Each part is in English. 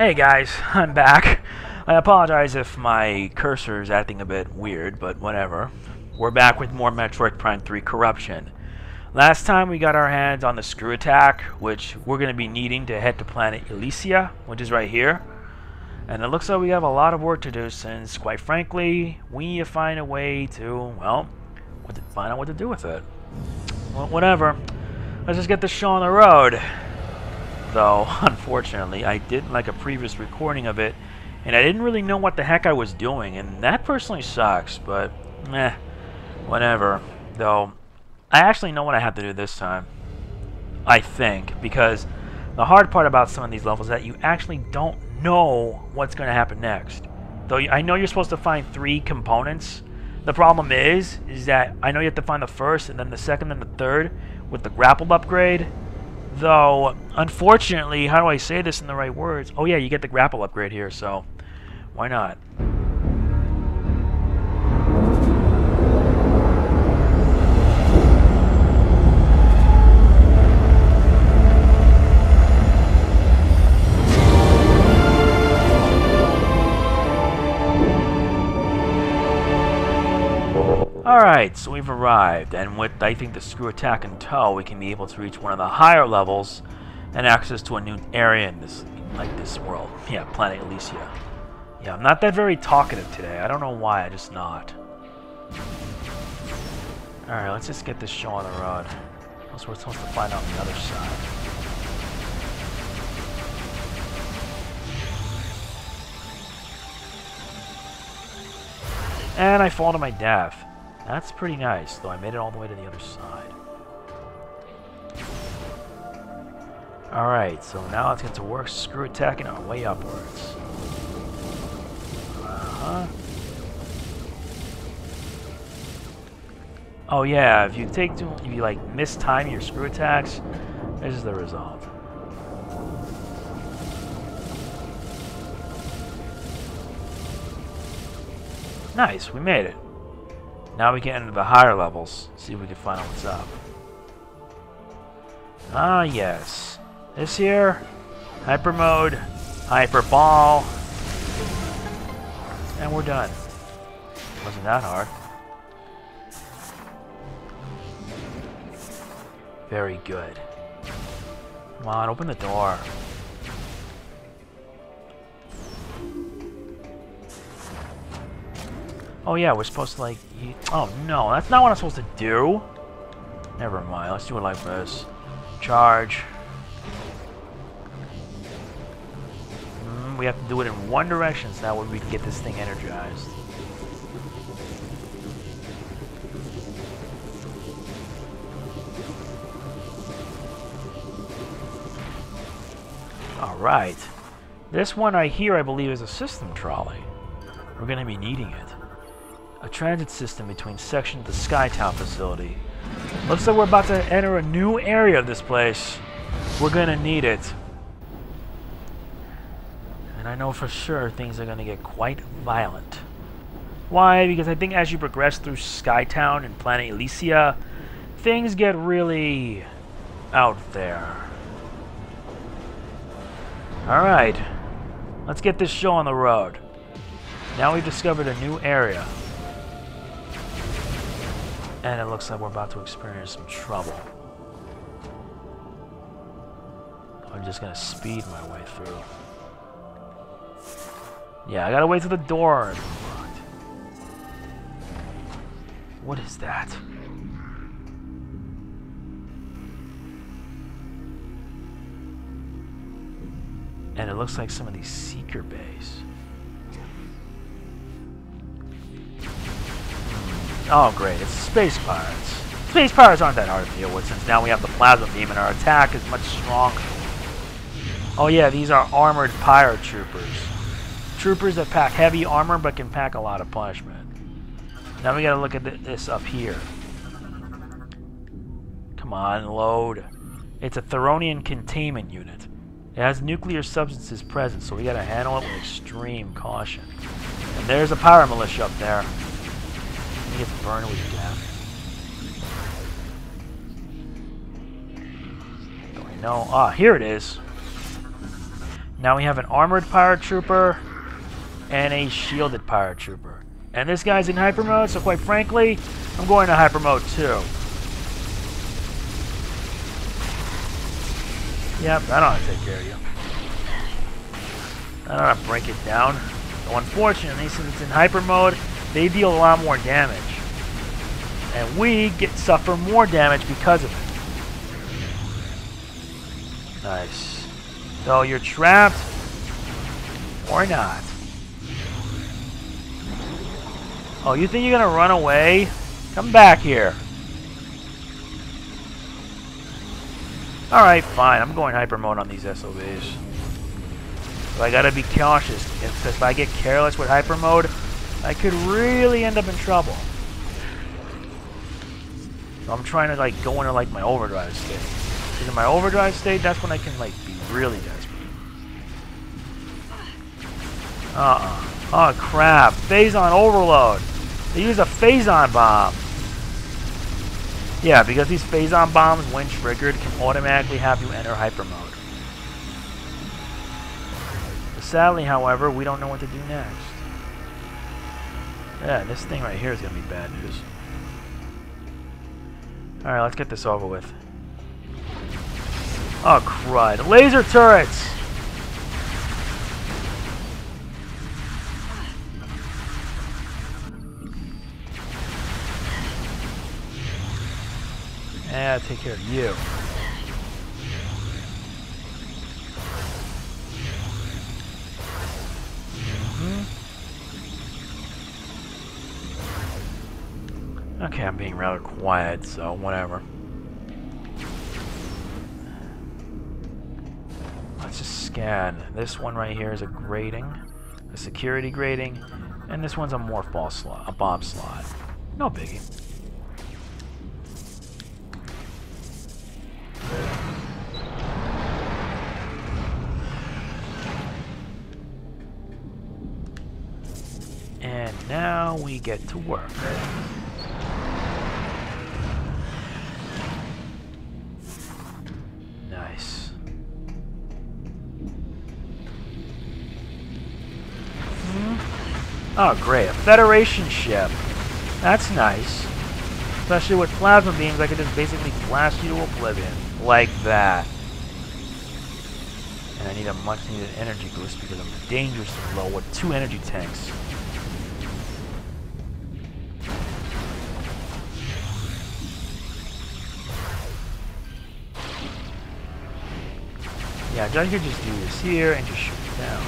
Hey guys, I'm back. I apologize if my cursor is acting a bit weird, but whatever. We're back with more Metroid Prime 3 Corruption. Last time we got our hands on the screw attack, which we're going to be needing to head to planet Elysia, which is right here. And it looks like we have a lot of work to do since, quite frankly, we need to find a way to, well, find out what to do with it. Well, whatever. Let's just get this show on the road. Though, unfortunately, I did like a previous recording of it, and I didn't really know what the heck I was doing, and that personally sucks, but, whatever. Though, I actually know what I have to do this time. I think, because the hard part about some of these levels is that you actually don't know what's going to happen next. Though, I know you're supposed to find 3 components. The problem is that I know you have to find the first, and then the second, and the third, with the grapple upgrade. Though, unfortunately, how do I say this in the right words? Oh yeah, you get the grapple upgrade here, so why not? Alright, so we've arrived, and with, I think, the screw attack in tow, we can be able to reach one of the higher levels and access to a new area in this, this world. Yeah, planet Elysia. Yeah, I'm not that very talkative today. I don't know why, I'm just not. Alright, let's just get this show on the road. Else we're supposed to find out on the other side. And I fall to my death. That's pretty nice, though I made it all the way to the other side. Alright, so now let's get to work screw attacking our way upwards. Oh yeah, if you mistime your screw attacks, this is the result. Nice, we made it. Now we get into the higher levels, see if we can find out what's up. Ah, yes. This here, Hyper Mode, Hyper Ball, and we're done. Wasn't that hard. Very good. Come on, open the door. Oh yeah, we're supposed to oh no, that's not what I'm supposed to do. Never mind, let's do it like this. Charge. We have to do it in one direction so that way we can get this thing energized. Alright. This one right here I believe is a system trolley. We're going to be needing it. A transit system between sections of the Skytown facility. Looks like we're about to enter a new area of this place. We're gonna need it. And I know for sure things are gonna get quite violent. Why? Because I think as you progress through Skytown and planet Elysia, things get really out there. Alright. Let's get this show on the road. Now we've discovered a new area. And it looks like we're about to experience some trouble. I'm just gonna speed my way through. Yeah, I gotta wait till the door is locked. What is that? And it looks like some of these seeker bays. Oh great, it's space pirates. Space pirates aren't that hard to deal with since now we have the plasma beam and our attack is much stronger. Oh yeah, these are armored pirate troopers. Troopers that pack heavy armor but can pack a lot of punishment. Now we gotta look at this up here. Come on, load. It's a Theronian containment unit. It has nuclear substances present, so we gotta handle it with extreme caution. And there's a pirate militia up there. He gets burned with death. Do I know? Ah, here it is. Now we have an armored paratrooper and a shielded paratrooper. And this guy's in hyper mode, so quite frankly, I'm going to hyper mode too. Yep, I know how to take care of you. I know how to break it down. So unfortunately, since it's in hyper mode, they deal a lot more damage. And we suffer more damage because of it. Nice. So you're trapped, or not. Oh, you think you're gonna run away? Come back here. Alright, fine. I'm going hyper mode on these SOBs. But I gotta be cautious, because if I get careless with hyper mode, I could really end up in trouble. So I'm trying to like go into like my overdrive state. Because in my overdrive state, that's when I can like be really desperate. Oh crap. Phazon overload. They use a Phazon bomb. Yeah, because these Phazon bombs, when triggered, can automatically have you enter hyper mode. Sadly, however, we don't know what to do next. Yeah, this thing right here is going to be bad news. Alright, let's get this over with. Oh, crud. Laser turrets! Yeah, take care of you. Okay, I'm being rather quiet, so whatever. Let's just scan. This one right here is a grating, a security grating, and this one's a morph ball slot, a bomb slot. No biggie. And now we get to work. Nice. Oh, great. A Federation ship. That's nice. Especially with plasma beams, I could just basically blast you to oblivion. Like that. And I need a much-needed energy boost because I'm dangerously low with 2 energy tanks. Yeah, I could just do this here and just shoot it down.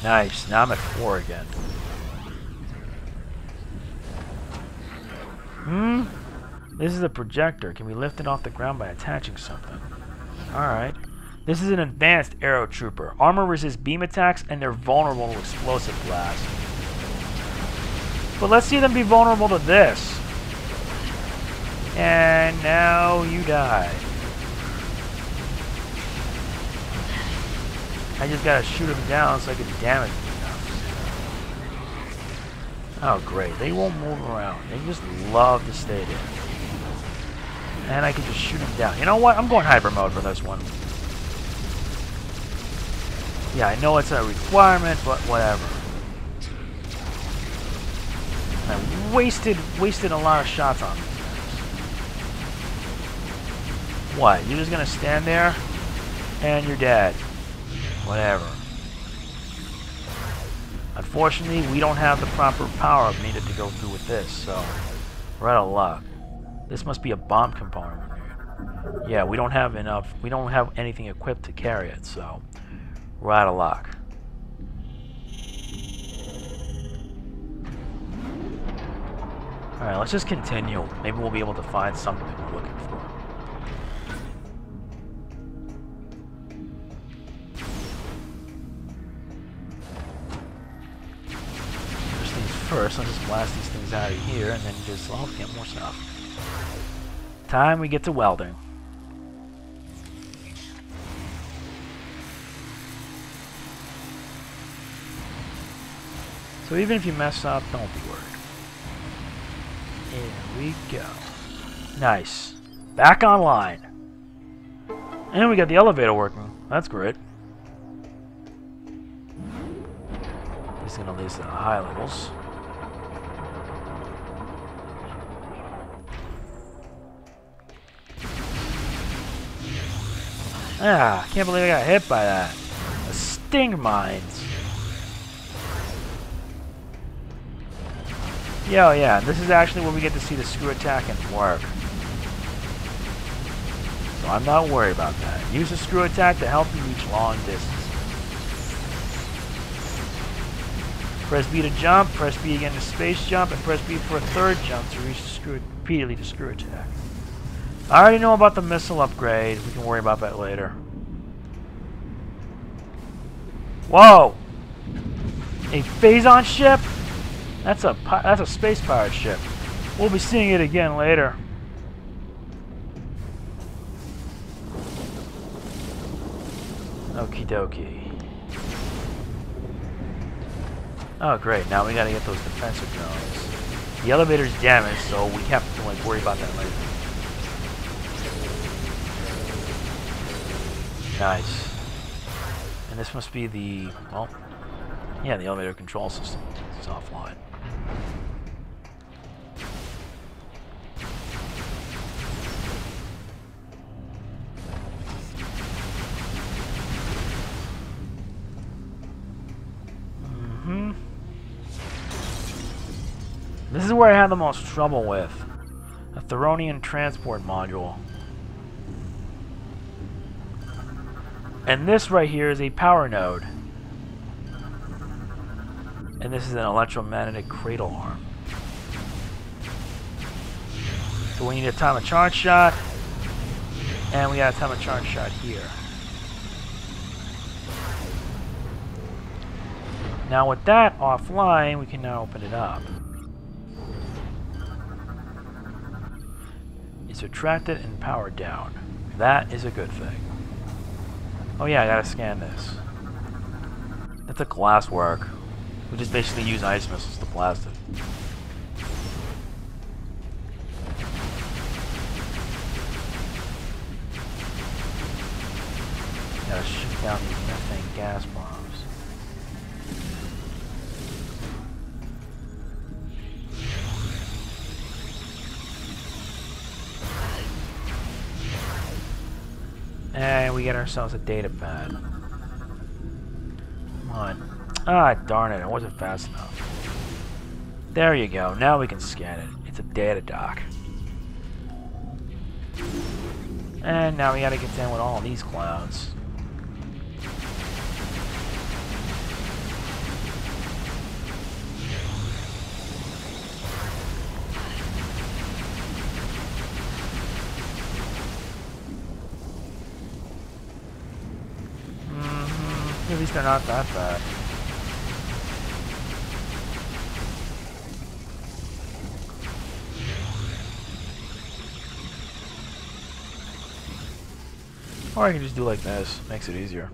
Nice. Now I'm at 4 again. This is a projector. Can we lift it off the ground by attaching something? Alright. This is an advanced Aero Trooper. Armor resists beam attacks and they're vulnerable to explosive blast. But let's see them be vulnerable to this. And now you die. I just gotta shoot them down so I can damage them. Oh great, they won't move around. They just love to stay there. And I can just shoot them down. You know what? I'm going hyper mode for this one. Yeah, I know it's a requirement, but whatever. I wasted a lot of shots on them. What? You're just gonna stand there and you're dead. Whatever. Unfortunately, we don't have the proper power-up needed to go through with this, so we're out of luck. This must be a bomb component. Yeah, we don't have enough. We don't have anything equipped to carry it, so we're out of luck. Alright, let's just continue. Maybe we'll be able to find something we're looking for. First, I'll just blast these things out of here and then just, well, get more stuff. Time we get to welding. So even if you mess up, don't be worried. Here we go. Nice. Back online. And we got the elevator working. That's great. He's gonna lead us to the high levels. Ah, can't believe I got hit by that. The sting mines. Yo, yeah, this is actually where we get to see the screw attack and work. So I'm not worried about that. Use the screw attack to help you reach long distances. Press B to jump, press B again to space jump, and press B for a third jump to reach the screw repeatedly to screw attack. I already know about the missile upgrade. We can worry about that later. Whoa! A Phazon ship? That's a space pirate ship. We'll be seeing it again later. Okie dokie. Oh great, now we gotta get those defensive drones. The elevator's damaged, so we have to like worry about that later. Nice. And this must be the, well, yeah, the elevator control system. It's offline. This is where I had the most trouble with. A Theronian transport module. And this right here is a power node. And this is an electromagnetic cradle arm. So we need a time of charge shot. And we got a time of charge shot here. Now with that offline, we can now open it up. It's retracted and powered down. That is a good thing. Oh yeah, I gotta scan this. That's a glass work. We just basically use ice missiles to blast it. Gotta shoot down these methane gas bombs. And we get ourselves a data pad. Come on. Ah, darn it. It wasn't fast enough. There you go. Now we can scan it. It's a data dock. And now we gotta contend with all of these clouds. At least they're not that bad. Or I can just do like this. Makes it easier.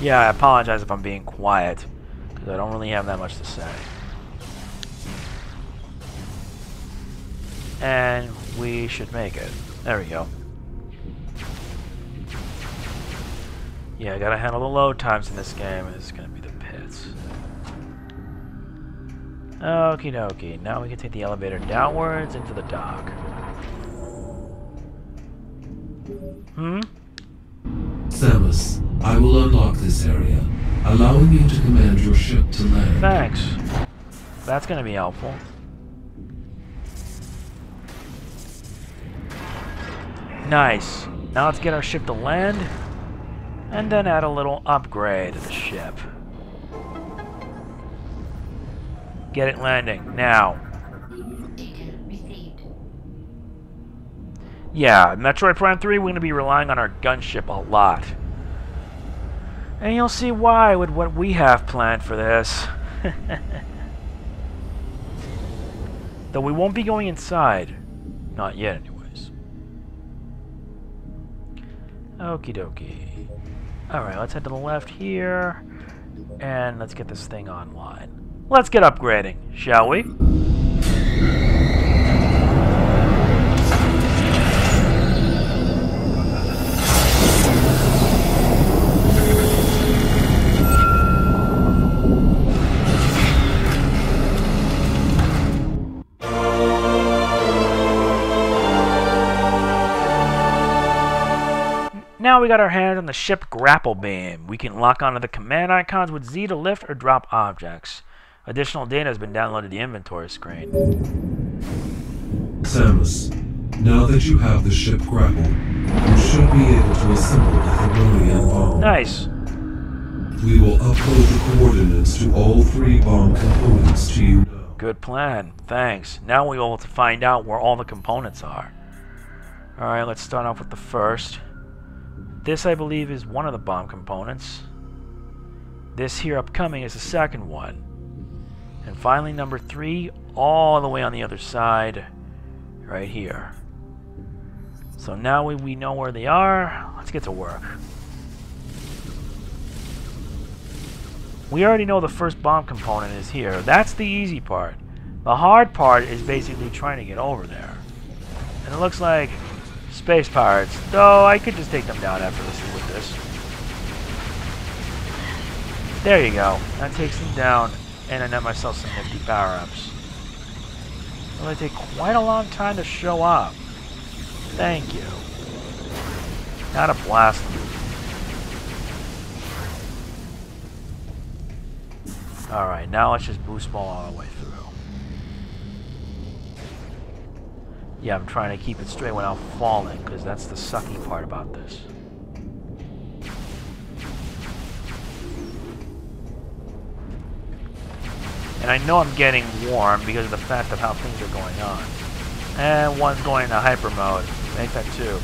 Yeah, I apologize if I'm being quiet, because I don't really have that much to say. And we should make it. There we go. Yeah, I gotta handle the load times in this game, and it's gonna be the pits. Okie dokie. Now we can take the elevator downwards into the dock. Samus, I will unlock this area, allowing you to command your ship to land. Thanks. That's gonna be helpful. Nice. Now let's get our ship to land. And then add a little upgrade to the ship. Get it landing, now. Yeah, Metroid Prime 3, we're going to be relying on our gunship a lot. And you'll see why with what we have planned for this. Though we won't be going inside. Not yet, anyways. Okie dokie. Alright, let's head to the left here, and let's get this thing online. Let's get upgrading, shall we? now we got our hands on the ship grapple beam. We can lock onto the command icons with Z to lift or drop objects. Additional data has been downloaded to the inventory screen. Samus, now that you have the ship grappled, you should be able to assemble the Heronian bomb. Nice. We will upload the coordinates to all 3 bomb components to you now. Good plan. Thanks. Now we're able to find out where all the components are. Alright, let's start off with the first. This, I believe, is one of the bomb components. This here upcoming is the second one. And finally, number 3, all the way on the other side, right here. So now we know where they are. Let's get to work. We already know the first bomb component is here. That's the easy part. The hard part is basically trying to get over there. And it looks like space pirates, though I could just take them down effortlessly with this. There you go. That takes them down, and I net myself some nifty power-ups. Well, they take quite a long time to show up. Thank you. Now to blast them. Alright, now let's just boost ball all the way through. Yeah, I'm trying to keep it straight without falling, because that's the sucky part about this. And I know I'm getting warm because of the fact of how things are going on. And one's going into hyper mode. Make that 2.